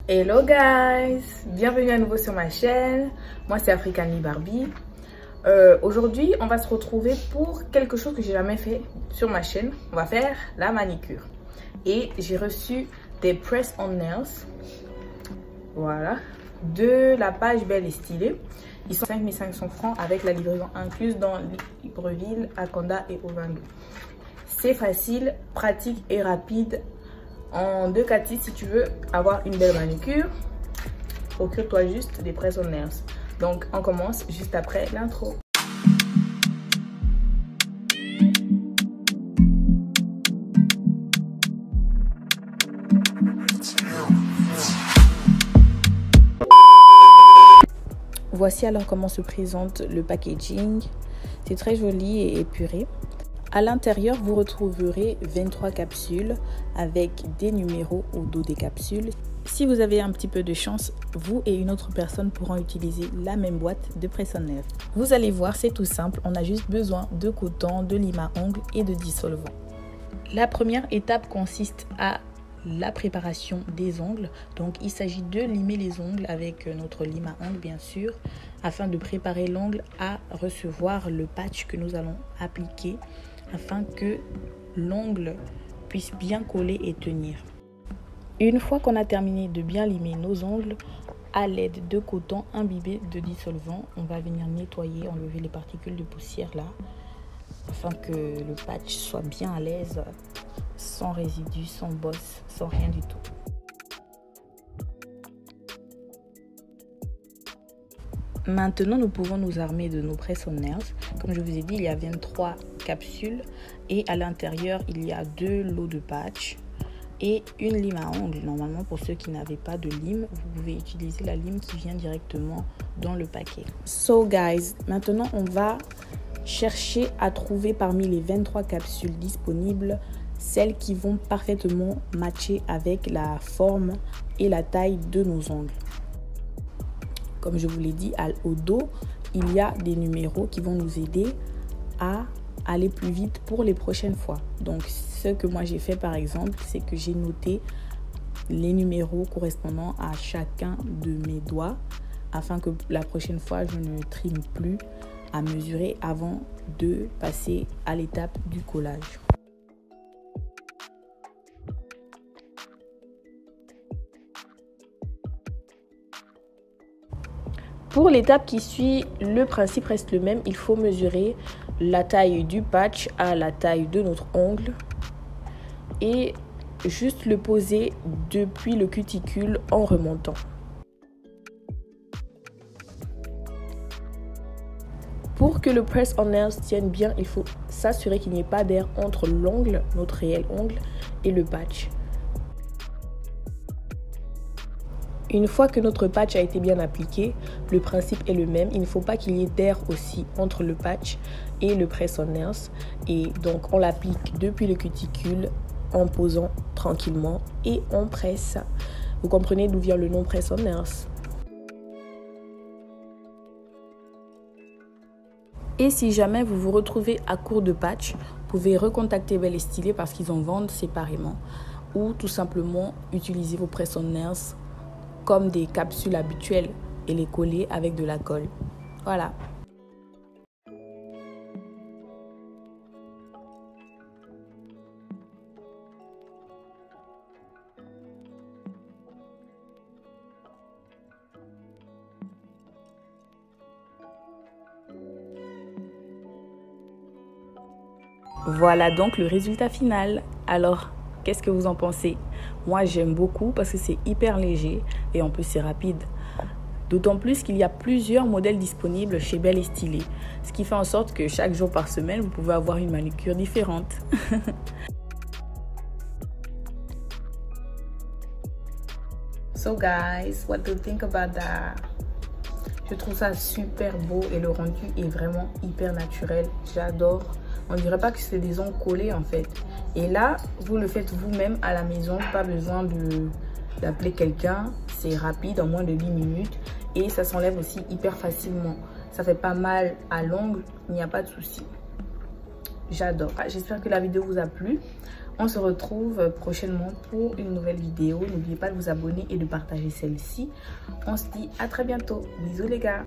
Hello guys, bienvenue à nouveau sur ma chaîne. Moi c'est Africanly Barbie. Aujourd'hui on va se retrouver pour quelque chose que j'ai jamais fait sur ma chaîne. On va faire la manicure. Et j'ai reçu des press on nails. Voilà. De la page Belle et Stylée. Ils sont 5500 francs avec la livraison incluse dans Libreville, Akonda et Ovando. C'est facile, pratique et rapide. En 2 cas si tu veux avoir une belle manicure, procure-toi juste des press on nails. Donc on commence juste après l'intro. Voici alors comment se présente le packaging. C'est très joli et épuré. À l'intérieur, vous retrouverez 23 capsules avec des numéros au dos des capsules. Si vous avez un petit peu de chance, vous et une autre personne pourront utiliser la même boîte de press on nails. Vous allez voir, c'est tout simple. On a juste besoin de coton, de lime à ongles et de dissolvant. La première étape consiste à la préparation des ongles. Donc il s'agit de limer les ongles avec notre lime à ongles bien sûr, afin de préparer l'ongle à recevoir le patch que nous allons appliquer afin que l'ongle puisse bien coller et tenir. Une fois qu'on a terminé de bien limer nos ongles, à l'aide de coton imbibé de dissolvant, on va venir nettoyer, enlever les particules de poussière là, afin que le patch soit bien à l'aise, sans résidus, sans bosse, sans rien du tout. Maintenant, nous pouvons nous armer de nos press on nails. Comme je vous ai dit, il y a 23 capsules et à l'intérieur, il y a 2 lots de patch et une lime à ongles. Normalement, pour ceux qui n'avaient pas de lime, vous pouvez utiliser la lime qui vient directement dans le paquet. So guys, maintenant on va chercher à trouver parmi les 23 capsules disponibles celles qui vont parfaitement matcher avec la forme et la taille de nos ongles. Comme je vous l'ai dit, au dos, il y a des numéros qui vont nous aider à aller plus vite pour les prochaines fois. Donc, ce que moi j'ai fait par exemple, c'est que j'ai noté les numéros correspondant à chacun de mes doigts afin que la prochaine fois, je ne trime plus à mesurer avant de passer à l'étape du collage. Pour l'étape qui suit, le principe reste le même. Il faut mesurer la taille du patch à la taille de notre ongle et juste le poser depuis le cuticule en remontant. Pour que le press on nails tienne bien, il faut s'assurer qu'il n'y ait pas d'air entre l'ongle, notre réel ongle, et le patch. Une fois que notre patch a été bien appliqué, le principe est le même. Il ne faut pas qu'il y ait d'air aussi entre le patch et le press on nails. Et donc, on l'applique depuis le cuticule en posant tranquillement et on presse. Vous comprenez d'où vient le nom press on nails. Et si jamais vous vous retrouvez à court de patch, vous pouvez recontacter Belle et Stylée parce qu'ils en vendent séparément. Ou tout simplement utiliser vos press on nails comme des capsules habituelles et les coller avec de la colle. Voilà. Voilà donc le résultat final. Alors, qu'est-ce que vous en pensez? Moi, j'aime beaucoup parce que c'est hyper léger et en plus c'est rapide. D'autant plus qu'il y a plusieurs modèles disponibles chez Belle et Stylée. Ce qui fait en sorte que chaque jour par semaine, vous pouvez avoir une manucure différente. So guys, what do you think about that? Je trouve ça super beau et le rendu est vraiment hyper naturel. J'adore. On dirait pas que c'est des ongles collés en fait. Et là, vous le faites vous-même à la maison. Pas besoin d'appeler quelqu'un. C'est rapide, en moins de 10 minutes. Et ça s'enlève aussi hyper facilement. Ça fait pas mal à l'ongle. Il n'y a pas de souci. J'adore. J'espère que la vidéo vous a plu. On se retrouve prochainement pour une nouvelle vidéo. N'oubliez pas de vous abonner et de partager celle-ci. On se dit à très bientôt. Bisous les gars.